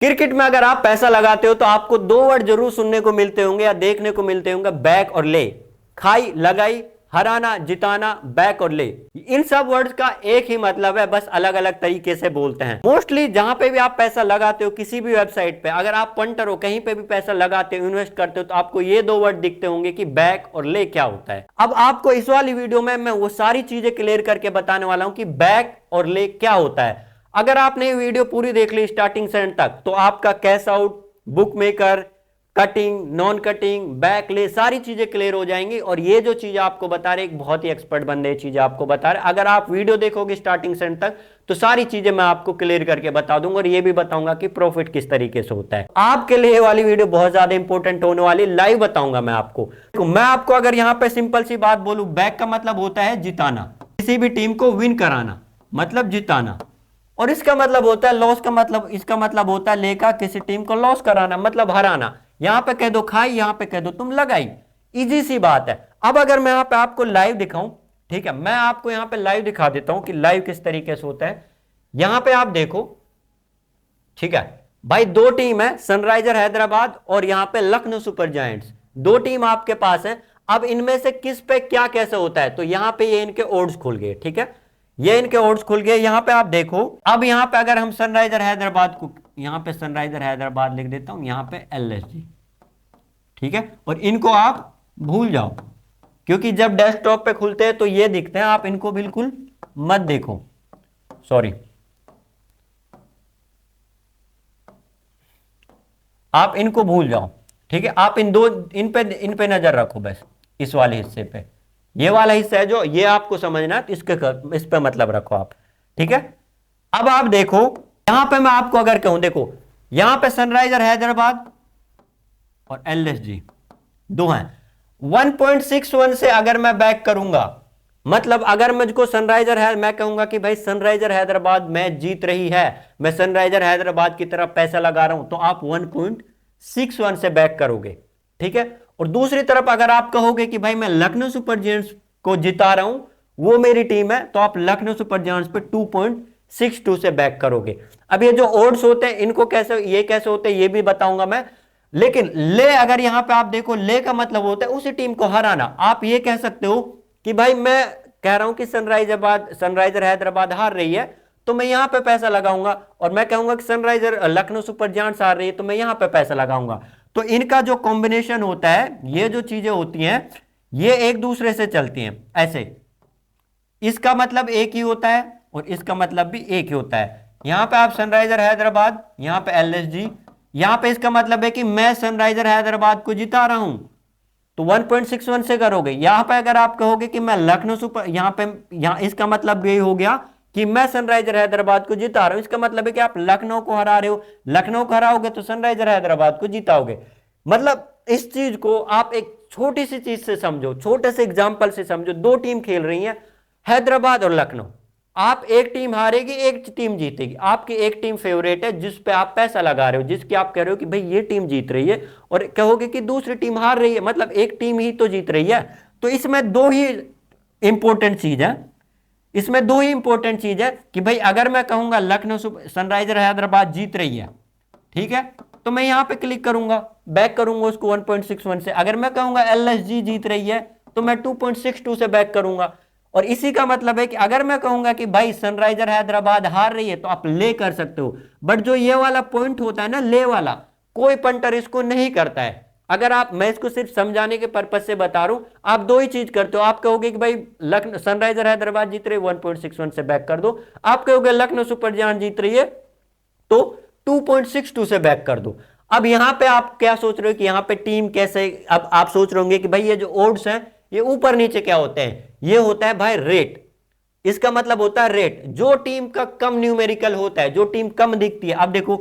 Cricket में अगर आप पैसा लगाते हो तो आपको दो वर्ड जरूर सुनने को मिलते होंगे या देखने को मिलते होंगे, बैक और ले। खाई, लगाई, हराना, जिताना, बैक और ले। इन सब वर्ड्स का एक ही मतलब है, बस अलग अलग तरीके से बोलते हैं। मोस्टली जहां पे भी आप पैसा लगाते हो किसी भी वेबसाइट पे, अगर आप पंटर हो, कहीं पे भी पैसा लगाते हो, इन्वेस्ट करते हो, तो आपको ये दो वर्ड दिखते होंगे कि बैक और ले क्या होता है। अब आपको इस वाली वीडियो में मैं वो सारी चीजें क्लियर करके बताने वाला हूं कि बैक और ले क्या होता है। अगर आपने वीडियो पूरी देख ली स्टार्टिंग से एंड तक, तो आपका cash out, book maker, cutting, non cutting, back, ले, सारी चीजें क्लियर हो जाएंगी। और ये जो चीज आपको बता रहे, एक बहुत ही एक्सपर्ट बंदे चीजें आपको बता रहे, अगर आप वीडियो देखोगे स्टार्टिंग से एंड तक तो सारी चीजें मैं आपको क्लियर करके बता दूंगा। और ये भी बताऊंगा कि प्रॉफिट किस तरीके से होता है। आपके लिए वाली वीडियो बहुत ज्यादा इंपॉर्टेंट होने वाली, लाइव बताऊंगा मैं आपको। मैं आपको अगर यहां पर सिंपल सी बात बोलूं, बैक का मतलब होता है जिताना, किसी भी टीम को विन कराना, मतलब जिताना। और इसका मतलब होता है लॉस का मतलब, इसका मतलब होता है लेका, किसी टीम को लॉस कराना, मतलब हराना। यहां पे कह दो खाई, यहां पे कह दो तुम लगाई, इजी सी बात है। अब अगर मैं यहां पे आपको लाइव दिखाऊं, ठीक है, मैं आपको यहां पे लाइव दिखा देता हूं कि लाइव किस तरीके से होता है। यहां पे आप देखो, ठीक है भाई, दो टीम है, सनराइजर हैदराबाद और यहां पे लखनऊ सुपर जायंट्स, दो टीम आपके पास है। अब इनमें से किस पे क्या कैसे होता है, तो यहां पे ये इनके ओड्स खुल गए, ठीक है, ये इनके ओड्स खुल गए। यहां पे आप देखो, अब यहां पे अगर हम सनराइजर हैदराबाद को, यहां पे सनराइजर हैदराबाद लिख देता हूं, यहां पे एलएसजी, ठीक है, और इनको आप भूल जाओ, क्योंकि जब डेस्कटॉप पे खुलते हैं तो ये दिखते हैं, आप इनको बिल्कुल मत देखो, सॉरी, आप इनको भूल जाओ, ठीक है। आप इन पे नजर रखो बस, इस वाले हिस्से पे, ये वाला हिस्सा है जो ये आपको समझना है, इस पे मतलब रखो आप, ठीक है। अब आप देखो, यहां पे मैं आपको अगर कहूं, देखो यहां पे सनराइजर हैदराबाद और एलएसजी दो हैं। 1.61 से अगर मैं बैक करूंगा, मतलब अगर मुझको सनराइजर है, मैं कहूंगा कि भाई सनराइजर हैदराबाद मैच जीत रही है, मैं सनराइजर हैदराबाद की तरफ पैसा लगा रहा हूं, तो आप 1.61 से बैक करोगे, ठीक है। और दूसरी तरफ अगर आप कहोगे कि भाई मैं लखनऊ सुपर जायंट्स को जिता रहा हूं, वो मेरी टीम है, तो आप लखनऊ सुपर जायंट्स पे 2.62 से बैक करोगे। अब ये जो ओड्स होते हैं, इनको कैसे, ये कैसे होते हैं, ये भी बताऊंगा मैं। लेकिन ले, अगर यहां पे आप देखो, ले का मतलब होता है उसी टीम को हराना। आप ये कह सकते हो कि भाई मैं कह रहा हूं कि सनराइजर हैदराबाद हार रही है, तो मैं यहां पे पैसा लगाऊंगा, और मैं कहूंगा कि सनराइजर लखनऊ सुपर जायंट्स हार रही है, तो मैं यहां पे पैसा लगाऊंगा। तो इनका जो कॉम्बिनेशन होता है, ये जो चीजें होती हैं, ये एक दूसरे से चलती हैं ऐसे, इसका मतलब एक ही होता है और इसका मतलब भी एक ही होता है। यहां पे आप सनराइजर हैदराबाद, यहां पे एलएसजी, यहां पे इसका मतलब है कि मैं सनराइजर हैदराबाद को जिता रहा हूं, तो 1.61 से करोगे। यहां पे अगर आप कहोगे कि मैं लखनऊ सुपर, यहां पे, यहां इसका मतलब यही हो गया कि मैं सनराइजर हैदराबाद को जिता रहा हूं, इसका मतलब है कि आप लखनऊ को हरा रहे हो, लखनऊ को हराओगे तो सनराइजर हैदराबाद को जिताओगे। मतलब इस चीज को आप एक छोटी सी चीज से समझो, छोटे से एग्जाम्पल से समझो। दो टीम खेल रही है, हैदराबाद और लखनऊ, आप एक टीम हारेगी, एक टीम जीतेगी, आपकी एक टीम फेवरेट है जिस पे आप पैसा लगा रहे हो, जिसकी आप कह रहे हो कि भाई ये टीम जीत रही है, और कहोगे कि दूसरी टीम हार रही है, मतलब एक टीम ही तो जीत रही है। तो इसमें दो ही इंपॉर्टेंट चीज है, इसमें दो ही इंपॉर्टेंट चीज है कि भाई अगर मैं कहूंगा लखनऊ सनराइजर हैदराबाद जीत रही है, ठीक है, तो मैं यहां पे क्लिक करूंगा, बैक करूंगा उसको 1.61 से। अगर मैं कहूंगा एलएसजी जीत रही है, तो मैं 2.62 से बैक करूंगा। और इसी का मतलब है कि अगर मैं कहूंगा कि भाई सनराइजर हैदराबाद हार रही है, तो आप ले कर सकते हो। बट जो ये वाला पॉइंट होता है ना, ले वाला, कोई पंटर इसको नहीं करता है। अगर आप, मैं इसको सिर्फ समझाने के पर्पज से बता रहा हूं, आप दो ही चीज करते हो। आप कहोगे कि भाई लखनऊ सनराइजर हैदराबाद जीत रही है, 1.61 से बैक कर दो। आप कहोगे लखनऊ सुपर जायंट्स जीत रही है, तो 2.62 से बैक कर दो। अब यहां पे आप क्या सोच रहे हो कि यहां पे टीम कैसे, अब आप सोच रहे होंगे कि भाई ये जो ओड्स हैं, ये ऊपर नीचे क्या होते हैं, ये होता है भाई रेट। इसका मतलब होता है रेट, जो टीम का कम न्यूमेरिकल होता है, जो टीम कम दिखती है। अब देखो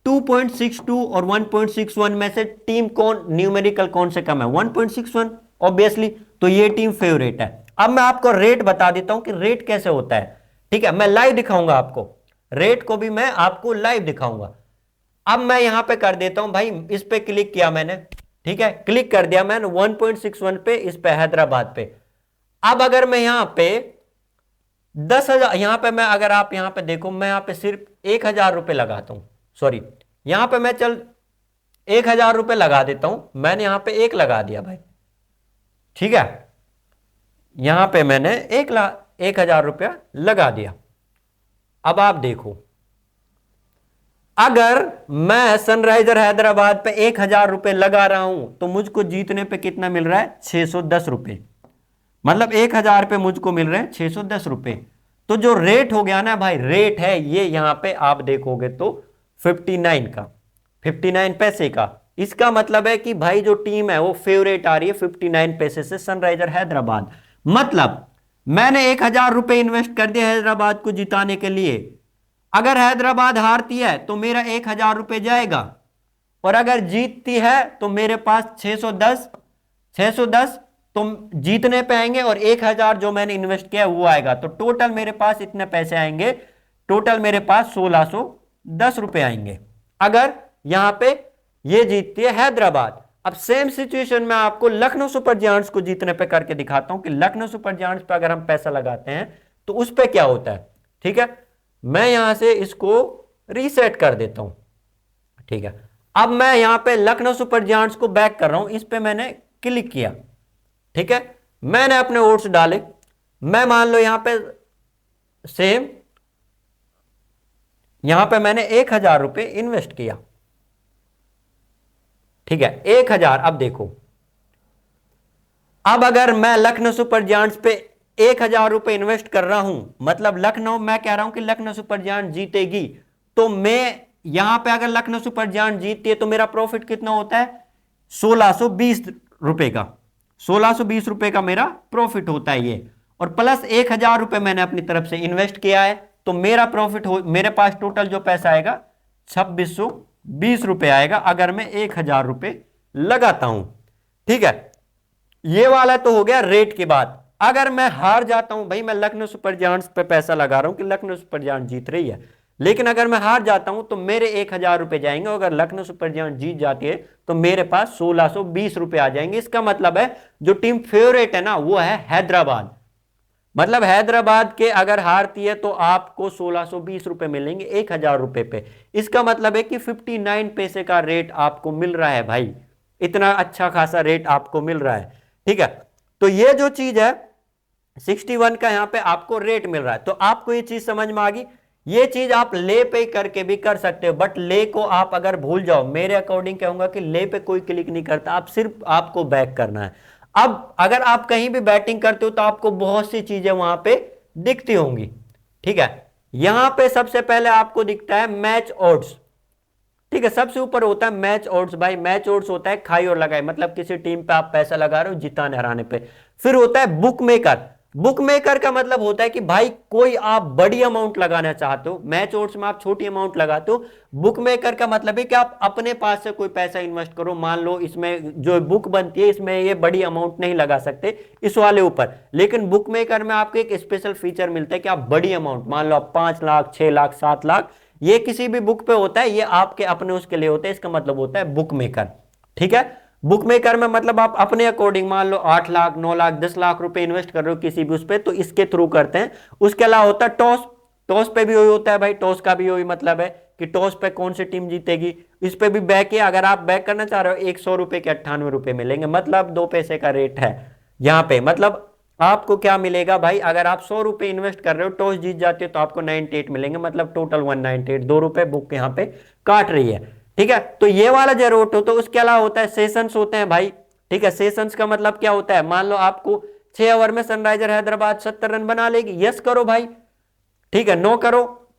2.62 और 1.61 में से टीम कौन, न्यूमेरिकल कौन से कम है, 1.61 ऑब्वियसली, तो ये टीम फेवरेट है। अब मैं आपको रेट बता देता हूं कि रेट कैसे होता है, ठीक है, मैं लाइव दिखाऊंगा आपको, रेट को भी मैं आपको लाइव दिखाऊंगा। अब मैं यहां पे कर देता हूं भाई, इस पे क्लिक किया मैंने, ठीक है, क्लिक कर दिया मैंने 1.61 पे, इस पे हैदराबाद पे। अब अगर मैं यहां पे 10,000, यहां पे मैं, अगर आप यहां पे देखो, मैं यहां पे सिर्फ 1,000 रुपए लगाता हूं, सॉरी यहां पे मैं चल 1,000 रुपये लगा देता हूं, मैंने यहां पे 1 लगा दिया भाई, ठीक है, यहां पे मैंने 1,000 रुपया लगा दिया। अब आप देखो, अगर मैं सनराइजर हैदराबाद पे 1,000 रुपये लगा रहा हूं तो मुझको जीतने पे कितना मिल रहा है, 610 रुपये। मतलब 1,000 पे मुझको मिल रहे हैं 610 रुपये। तो जो रेट हो गया ना भाई, रेट है ये यहां पे आप देखोगे तो 59 का, 59 पैसे का। इसका मतलब है कि भाई जो टीम है वो फेवरेट आ रही है 59 पैसे से, सनराइजर हैदराबाद। मतलब मैंने 1,000 रुपये इन्वेस्ट कर दिया हैदराबाद को जिताने के लिए। अगर हैदराबाद हारती है तो मेरा 1,000 रुपये जाएगा, और अगर जीतती है तो मेरे पास 610 तो जीतने पे आएंगे, और 1,000 जो मैंने इन्वेस्ट किया वो आएगा। तो टोटल मेरे पास इतने पैसे आएंगे, टोटल मेरे पास 1,610 रुपये आएंगे अगर यहां पे ये जीतती है हैदराबाद। अब सेम सिचुएशन में आपको लखनऊ सुपर जायंट्स को जीतने पे करके दिखाता हूं कि लखनऊ सुपर जायंट्स पे अगर हम पैसा लगाते हैं तो उस पे क्या होता है। ठीक है, मैं यहां से इसको रीसेट कर देता हूं। ठीक है, अब मैं यहां पे लखनऊ सुपर जायंट्स को बैक कर रहा हूं, इस पे मैंने क्लिक किया। ठीक है, मैंने अपने ओट्स डाले, मैं मान लो यहां पे सेम, यहां पे मैंने 1,000 रुपये इन्वेस्ट किया। ठीक है, 1,000। अब देखो, अब अगर मैं लखनऊ सुपर जायंट्स पे 1,000 रुपये इन्वेस्ट कर रहा हूं, मतलब लखनऊ, मैं कह रहा हूं कि लखनऊ सुपर जायंट्स जीतेगी, तो मैं यहां पे अगर लखनऊ सुपर जायंट्स जीतती है तो मेरा प्रॉफिट कितना होता है, 1,620 रुपए का, 1,620 रुपए का मेरा प्रॉफिट होता है ये। और प्लस 1,000 रुपये मैंने अपनी तरफ से इन्वेस्ट किया है, तो मेरा प्रॉफिट हो, मेरे पास टोटल जो पैसा आएगा 2,620 रुपये आएगा अगर मैं 1,000 रुपये लगाता हूं। ठीक है, ये वाला तो हो गया रेट की बात। अगर मैं हार जाता हूं, भाई मैं लखनऊ सुपर जायंट्स पे पैसा लगा रहा हूं कि लखनऊ सुपर जायंट्स जीत रही है, लेकिन अगर मैं हार जाता हूं तो मेरे 1,000 रुपये जाएंगे, और अगर लखनऊ सुपर जायंट्स जीत जाती है तो मेरे पास 1,620 रुपये आ जाएंगे। इसका मतलब है जो टीम फेवरेट है ना वो है हैदराबाद। मतलब हैदराबाद के अगर हारती है तो आपको 1,620 रुपये मिलेंगे 1,000 रुपये पे। इसका मतलब है कि 59 पैसे का रेट आपको मिल रहा है भाई, इतना अच्छा खासा रेट आपको मिल रहा है। ठीक है, तो ये जो चीज है 61 का यहां पे आपको रेट मिल रहा है। तो आपको ये चीज समझ में आ गई। ये चीज आप ले पे करके भी कर सकते हो, बट ले को आप अगर भूल जाओ, मेरे अकॉर्डिंग कहूंगा कि ले पे कोई क्लिक नहीं करता, आप सिर्फ आपको बैक करना है। अब अगर आप कहीं भी बैटिंग करते हो तो आपको बहुत सी चीजें वहां पे दिखती होंगी। ठीक है, यहां पे सबसे पहले आपको दिखता है मैच ऑड्स। ठीक है, सबसे ऊपर होता है मैच ऑड्स। भाई मैच ऑड्स होता है खाई और लगाई, मतलब किसी टीम पे आप पैसा लगा रहे हो जिताने हराने पे। फिर होता है बुक मेकर। बुक मेकर का मतलब होता है कि भाई कोई आप बड़ी अमाउंट लगाना चाहते हो, मैच ऑड्स में आप छोटी अमाउंट लगाते हो। बुक मेकर का मतलब है कि आप अपने पास से कोई पैसा इन्वेस्ट करो। मान लो इसमें जो बुक बनती है इसमें ये बड़ी अमाउंट नहीं लगा सकते इस वाले ऊपर, लेकिन बुक मेकर में आपको एक स्पेशल फीचर मिलता है कि आप बड़ी अमाउंट, मान लो आप 5 लाख 6 लाख 7 लाख, ये किसी भी बुक पे होता है, ये आपके अपने उसके लिए होता है, इसका मतलब होता है बुक मेकर। ठीक है, बुक मेकर में मतलब आप अपने अकॉर्डिंग मान लो 8 लाख 9 लाख 10 लाख रुपए इन्वेस्ट कर रहे हो किसी भी उस पे, तो इसके थ्रू करते हैं। उसके अलावा होता है टॉस। टॉस पे भी वही होता है भाई, टॉस का भी वही मतलब है कि टॉस पे कौन सी टीम जीतेगी, इस पे भी बैक है। अगर आप बैक करना चाह रहे हो 100 रुपए के 98 रुपए मिलेंगे, मतलब 2 पैसे का रेट है यहाँ पे। मतलब आपको क्या मिलेगा भाई, अगर आप 100 रुपए इन्वेस्ट कर रहे हो, टॉस जीत जाते हो तो आपको 98 मिलेंगे, मतलब टोटल 198, 2 रुपए बुक यहाँ पे काट रही है। ठीक है, तो ये वाला जो रोट हो, तो उसके अलावा होता है सेशंस होते हैं भाई। ठीक है, सेशंस का मतलब क्या होता है, मान लो आपको 6 ओवर में सनराइजर हैदराबाद 70 रन बना लेगी, यस करो भाई। ठीक है, नो करो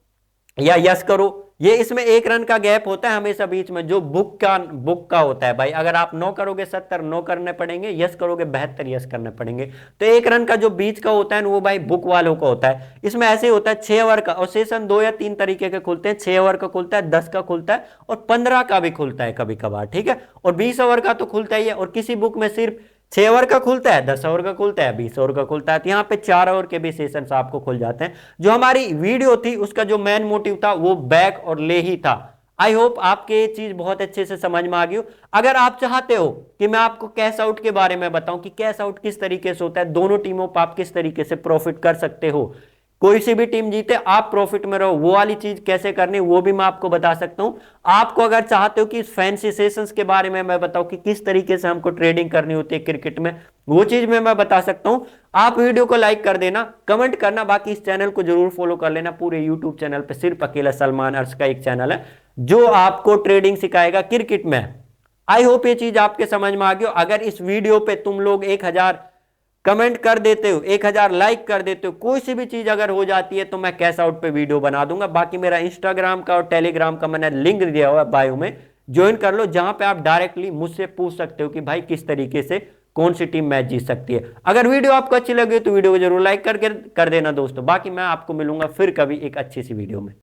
या यस करो। ये इसमें 1 रन का गैप होता है हमेशा बीच में, जो बुक का होता है भाई। अगर आप नो करोगे 70 नो करने पड़ेंगे, यस करोगे 72 यस करने पड़ेंगे। तो 1 रन का जो बीच का होता है वो भाई बुक वालों का होता है। इसमें ऐसे ही होता है 6 ओवर का, और सेशन 2 या 3 तरीके के खुलते हैं। 6 ओवर का खुलता है, 10 का खुलता है, और 15 का भी खुलता है कभी कभार। ठीक है, और 20 ओवर का तो खुलता ही है। और किसी बुक में सिर्फ 6 ओवर का खुलता है, 10 ओवर का खुलता है, 20 ओवर का खुलता है। तो यहाँ पे 4 ओवर के भी सेशंस आपको खुल जाते हैं। जो हमारी वीडियो थी उसका जो मेन मोटिव था वो बैक और ले ही था। आई होप आपके ये चीज बहुत अच्छे से समझ में आ गई हो। अगर आप चाहते हो कि मैं आपको कैश आउट के बारे में बताऊं कि कैश आउट किस तरीके से होता है, दोनों टीमों पर आप किस तरीके से प्रॉफिट कर सकते हो, कोई सी भी टीम जीते आप प्रॉफिट में रहो, वो वाली चीज कैसे करनी वो भी मैं आपको बता सकता हूं। आपको अगर चाहते हो कि इस फैंसी सेशंस के बारे में मैं बताऊं कि किस तरीके से हमको ट्रेडिंग करनी होती है क्रिकेट में, वो चीज में मैं बता सकता हूं। आप वीडियो को लाइक कर देना, कमेंट करना, बाकी इस चैनल को जरूर फॉलो कर लेना। पूरे यूट्यूब चैनल पे सिर्फ अकेला सलमान अर्श का एक चैनल है जो आपको ट्रेडिंग सिखाएगा क्रिकेट में। आई होप ये चीज आपके समझ में आ गई हो। अगर इस वीडियो पे तुम लोग 1000 कमेंट कर देते हो, 1000 लाइक कर देते हो, कोई सी भी चीज अगर हो जाती है तो मैं कैश आउट पे वीडियो बना दूंगा। बाकी मेरा इंस्टाग्राम का और टेलीग्राम का मैंने लिंक दिया हुआ है बायो में, ज्वाइन कर लो, जहां पे आप डायरेक्टली मुझसे पूछ सकते हो कि भाई किस तरीके से कौन सी टीम मैच जीत सकती है। अगर वीडियो आपको अच्छी लगी तो वीडियो को जरूर लाइक करके कर देना दोस्तों। बाकी मैं आपको मिलूंगा फिर कभी एक अच्छी सी वीडियो में।